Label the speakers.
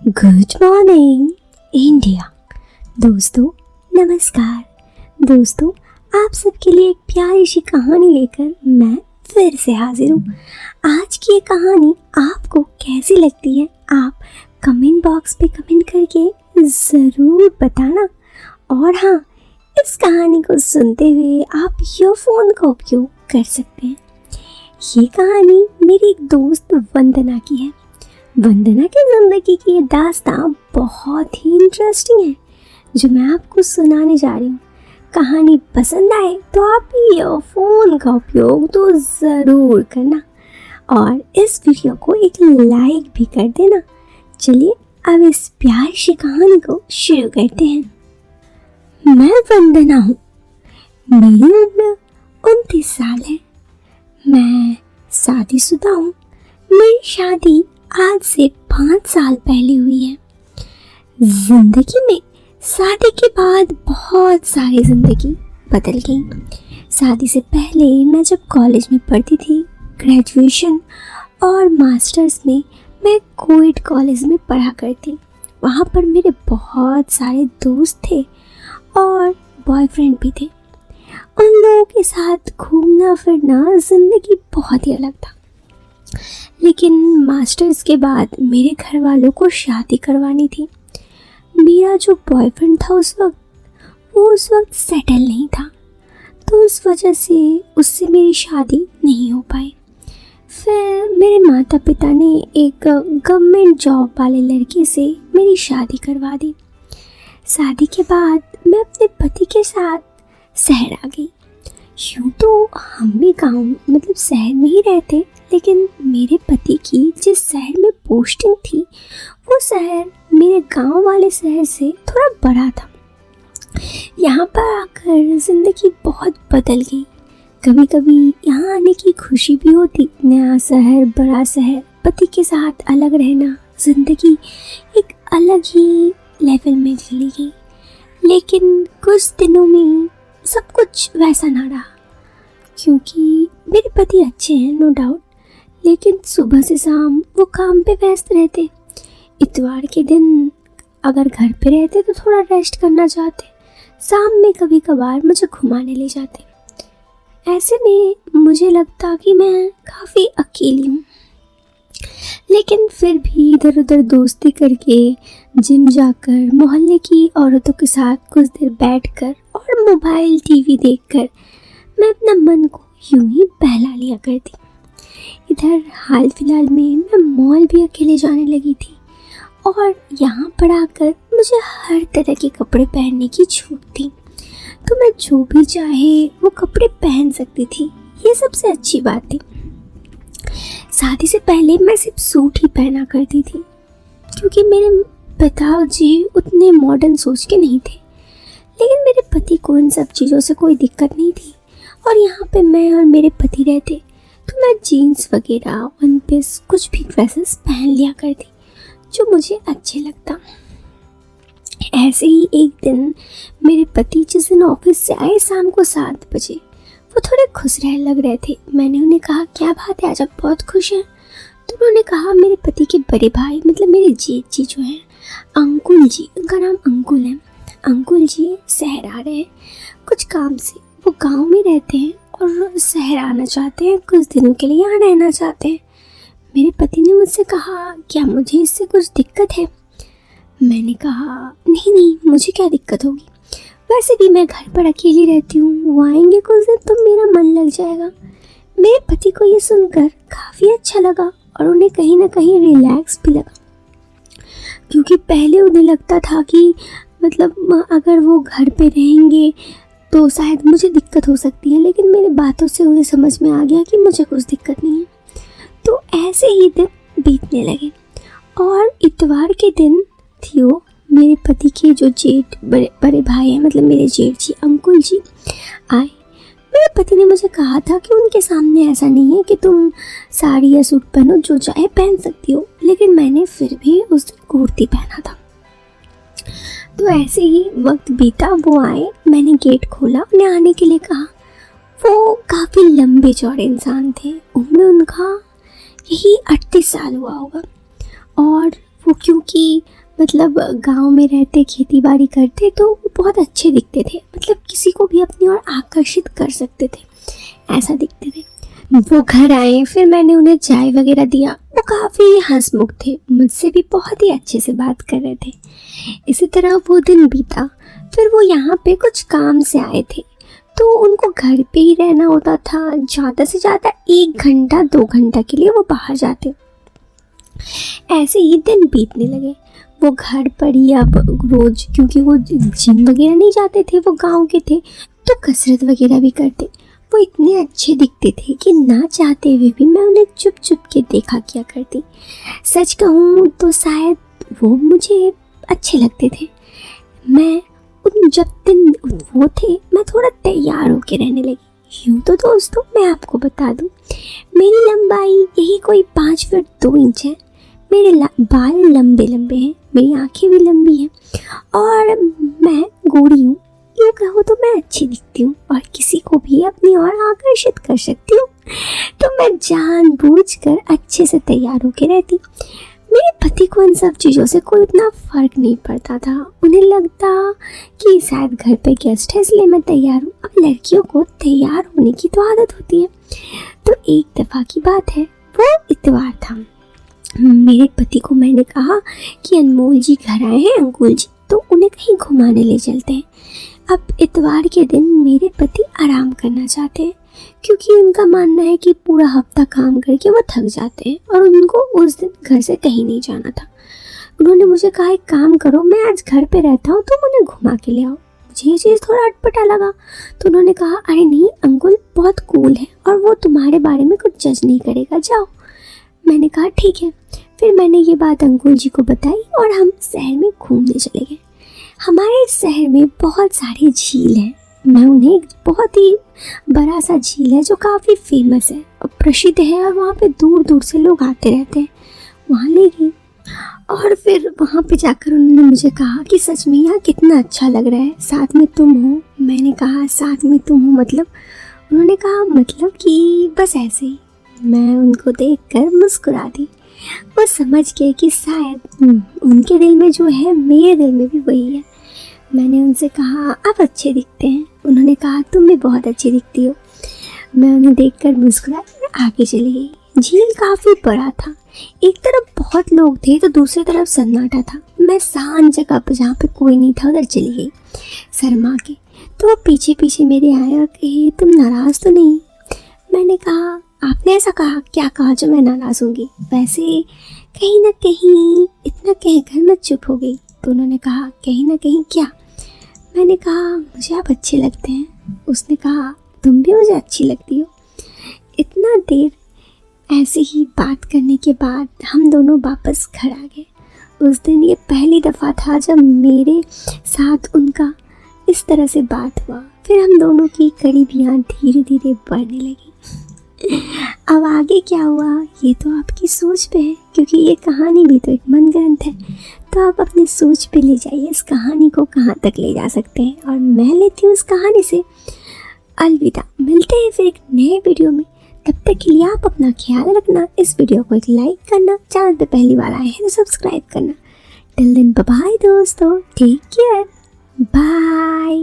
Speaker 1: Good morning India. दोस्तों नमस्कार। दोस्तों आप सबके लिए एक प्यारी सी कहानी लेकर मैं फिर से हाजिर हूँ। आज की ये कहानी आपको कैसी लगती है आप कमेंट बॉक्स पे कमेंट करके ज़रूर बताना। और हाँ, इस कहानी को सुनते हुए आप ईयरफोन का उपयोग कर सकते हैं। ये कहानी मेरी एक दोस्त वंदना की है। वंदना की ज़िंदगी की ये दास्तां बहुत ही इंटरेस्टिंग है जो मैं आपको सुनाने जा रही हूँ। कहानी पसंद आए तो आप ईयरफोन का उपयोग तो ज़रूर करना और इस वीडियो को एक लाइक भी कर देना। चलिए अब इस प्यारी सी कहानी को शुरू करते हैं। मैं वंदना हूँ। मेरी उम्र 29 साल है। मैं शादीशुदा हूँ। मेरी शादी आज से 5 साल पहले हुई है। जिंदगी में शादी के बाद बहुत सारी जिंदगी बदल गई। शादी से पहले मैं जब कॉलेज में पढ़ती थी, ग्रेजुएशन और मास्टर्स में मैं कोएड कॉलेज में पढ़ा करती। वहाँ पर मेरे बहुत सारे दोस्त थे और बॉयफ्रेंड भी थे। उन लोगों के साथ घूमना फिरना ज़िंदगी बहुत ही अलग था। लेकिन मास्टर्स के बाद मेरे घर वालों को शादी करवानी थी। मेरा जो बॉयफ्रेंड था उस वक्त सेटल नहीं था, तो उस वजह से उससे मेरी शादी नहीं हो पाई। फिर मेरे माता पिता ने एक गवर्नमेंट जॉब वाले लड़के से मेरी शादी करवा दी। शादी के बाद मैं अपने पति के साथ शहर आ गई। यूँ तो हम भी गाँव शहर में ही रहते, लेकिन मेरे पति की जिस शहर में पोस्टिंग थी वो शहर मेरे गांव वाले शहर से थोड़ा बड़ा था। यहाँ पर आकर ज़िंदगी बहुत बदल गई। कभी कभी यहाँ आने की खुशी भी होती। नया शहर, बड़ा शहर, पति के साथ अलग रहना, ज़िंदगी एक अलग ही लेवल में चली गई। लेकिन कुछ दिनों में सब कुछ वैसा ना रहा, क्योंकि मेरे पति अच्छे हैं नो डाउट, लेकिन सुबह से शाम वो काम पे व्यस्त रहते। इतवार के दिन अगर घर पे रहते तो थोड़ा रेस्ट करना चाहते, शाम में कभी कभार मुझे घुमाने ले जाते। ऐसे में मुझे लगता कि मैं काफ़ी अकेली हूँ। लेकिन फिर भी इधर उधर दोस्ती करके, जिम जाकर, मोहल्ले की औरतों के साथ कुछ देर बैठकर और मोबाइल टीवी देखकर मैं अपना मन को यूं ही बहला लिया करती। इधर हाल फिलहाल में मैं मॉल भी अकेले जाने लगी थी और यहाँ पर आकर मुझे हर तरह के कपड़े पहनने की छूट थी, तो मैं जो भी चाहे वो कपड़े पहन सकती थी। ये सबसे अच्छी बात थी। शादी से पहले मैं सिर्फ सूट ही पहना करती थी, क्योंकि मेरे पिताजी उतने मॉडर्न सोच के नहीं थे। लेकिन मेरे पति को इन सब चीज़ों से कोई दिक्कत नहीं थी और यहाँ पे मैं और मेरे पति रहते, तो मैं जीन्स वगैरह, वन पीस, कुछ भी ड्रेसेस पहन लिया करती जो मुझे अच्छे लगता। ऐसे ही एक दिन मेरे पति जिस दिन ऑफिस से आए शाम को 7 बजे, वो थोड़े खुश लग रहे थे। मैंने उन्हें कहा क्या बात है, आज आप बहुत खुश हैं? तो उन्होंने कहा मेरे पति के बड़े भाई मेरे जेठ जी जो हैं, अंकुल जी, उनका नाम अंकुल है, अंकुल जी शहर आ रहे हैं कुछ काम से। वो गांव में रहते हैं और शहर आना चाहते हैं, कुछ दिनों के लिए यहाँ रहना चाहते हैं। मेरे पति ने मुझसे कहा क्या मुझे इससे कुछ दिक्कत है? मैंने कहा नहीं, मुझे क्या दिक्कत होगी, वैसे भी मैं घर पर अकेली रहती हूँ, वो आएंगे कुछ दिन तो मेरा मन लग जाएगा। मेरे पति को ये सुनकर काफ़ी अच्छा लगा और उन्हें कहीं ना कहीं रिलैक्स भी लगा, क्योंकि पहले उन्हें लगता था कि अगर वो घर पे रहेंगे तो शायद मुझे दिक्कत हो सकती है। लेकिन मेरी बातों से उन्हें समझ में आ गया कि मुझे कुछ दिक्कत नहीं है। तो ऐसे ही दिन बीतने लगे और इतवार के दिन थी वो, मेरे पति के जो जेठ बड़े भाई हैं, मेरे जेठ जी, अंकुल जी आए। मेरे पति ने मुझे कहा था कि उनके सामने ऐसा नहीं है कि तुम साड़ी या सूट पहनो, जो चाहे पहन सकती हो। लेकिन मैंने फिर भी उस दिन कुर्ती पहना था। तो ऐसे ही वक्त बीता, वो आए, मैंने गेट खोला, उन्हें आने के लिए कहा। वो काफ़ी लंबे चौड़े इंसान थे। उम्र उनका यही 38 साल हुआ होगा और वो क्योंकि मतलब गांव में रहते, खेती बाड़ी करते, तो वो बहुत अच्छे दिखते थे, मतलब किसी को भी अपनी ओर आकर्षित कर सकते थे, ऐसा दिखते थे। वो घर आए, फिर मैंने उन्हें चाय वगैरह दिया। वो काफ़ी हंसमुख थे, मुझसे भी बहुत ही अच्छे से बात कर रहे थे। इसी तरह वो दिन बीता। फिर वो यहाँ पे कुछ काम से आए थे, तो उनको घर पे ही रहना होता था। ज़्यादा से ज़्यादा 1 घंटा 2 घंटा के लिए वो बाहर जाते। ऐसे ही दिन बीतने लगे। वो घर पर ही अब रोज़, क्योंकि वो जिम वगैरह नहीं जाते थे, वो गांव के थे, तो कसरत वगैरह भी करते। वो इतने अच्छे दिखते थे कि ना चाहते हुए भी मैं उन्हें चुप चुप के देखा किया करती। सच कहूँ तो शायद वो मुझे अच्छे लगते थे। मैं जब दिन वो थे, मैं थोड़ा तैयार होके रहने लगी। यूँ तो दोस्तों मैं आपको बता दूँ, मेरी लंबाई यही कोई 5 फीट 2 इंच है। मेरे बाल लंबे लंबे हैं, मेरी आंखें भी लंबी हैं, और मैं गोरी हूँ। यूँ कहो तो मैं अच्छी दिखती हूँ और किसी को भी अपनी ओर आकर्षित कर सकती हूँ। तो मैं जानबूझकर अच्छे से तैयार होके रहती। मेरे पति को इन सब चीज़ों से कोई उतना फ़र्क नहीं पड़ता था। उन्हें लगता कि शायद घर पे गेस्ट है इसलिए मैं तैयार हूँ। अब लड़कियों को तैयार होने की तो आदत होती है। तो एक दफ़ा की बात है, वो इतवार था। मेरे पति को मैंने कहा कि अनमोल जी घर आए हैं, अंकुल जी, तो उन्हें कहीं घुमाने ले चलते हैं। अब इतवार के दिन मेरे पति आराम करना चाहते हैं, क्योंकि उनका मानना है कि पूरा हफ्ता काम करके वो थक जाते हैं और उनको उस दिन घर से कहीं नहीं जाना था। उन्होंने मुझे कहा, एक काम करो, मैं आज घर पे रहता हूँ, तुम उन्हें घुमा के ले आओ। मुझे ये चीज़ थोड़ा अटपटा लगा, तो उन्होंने कहा, अरे नहीं अंकुल, बहुत कूल है और वो तुम्हारे बारे में कुछ जज नहीं करेगा, जाओ। मैंने कहा ठीक है। फिर मैंने ये बात अंकुल जी को बताई और हम शहर में घूमने चले गए। हमारे शहर में बहुत सारे झील हैं। मैं उन्हें एक बहुत ही बड़ा सा झील है जो काफ़ी फेमस है और प्रसिद्ध है, और वहाँ पे दूर दूर से लोग आते रहते हैं, वहाँ ले गई। और फिर वहाँ पे जाकर उन्होंने मुझे कहा कि सच में यहाँ कितना अच्छा लग रहा है, साथ में तुम हो। मैंने कहा साथ में तुम हो मतलब? उन्होंने कहा मतलब कि बस ऐसे ही। मैं उनको देखकर मुस्कुरा दी। वो समझ गए कि शायद उनके दिल में जो है मेरे दिल में भी वही है। मैंने उनसे कहा, आप अच्छे दिखते हैं। उन्होंने कहा, तुम भी बहुत अच्छी दिखती हो। मैं उन्हें देखकर मुस्कुराई और आगे चली गई। झील काफ़ी बड़ा था, एक तरफ बहुत लोग थे तो दूसरी तरफ सन्नाटा था। मैं शांत जगह पर जहाँ पे कोई नहीं था उधर चली गई शर्मा के। तो वो पीछे पीछे मेरे आए और कहे, तुम नाराज़ तो नहीं? मैंने कहा, आपने ऐसा कहा, क्या कहा जो मैं नाराज़ होंगी? वैसे कहीं ना कहीं इतना कहकर मैं चुप हो गई। तो उन्होंने कहा, कहीं ना कहीं क्या? मैंने कहा, मुझे आप अच्छे लगते हैं। उसने कहा, तुम भी मुझे अच्छी लगती हो। इतना देर ऐसे ही बात करने के बाद हम दोनों वापस घर आ गए। उस दिन ये पहली दफ़ा था जब मेरे साथ उनका इस तरह से बात हुआ। फिर हम दोनों की करीबियाँ धीरे धीरे बढ़ने लगी। अब आगे क्या हुआ ये तो आपकी सोच पे है, क्योंकि ये कहानी भी तो एक मनगढ़ंत है। तो आप अपनी सोच पे ले जाइए इस कहानी को कहाँ तक ले जा सकते हैं। और मैं लेती हूँ इस कहानी से अलविदा। मिलते हैं फिर एक नए वीडियो में। तब तक के लिए आप अपना ख्याल रखना। इस वीडियो को एक लाइक करना, चैनल पे पहली बार आए हैं तो सब्सक्राइब करना। टिल देन बाय बाय दोस्तों, टेक केयर, बाय।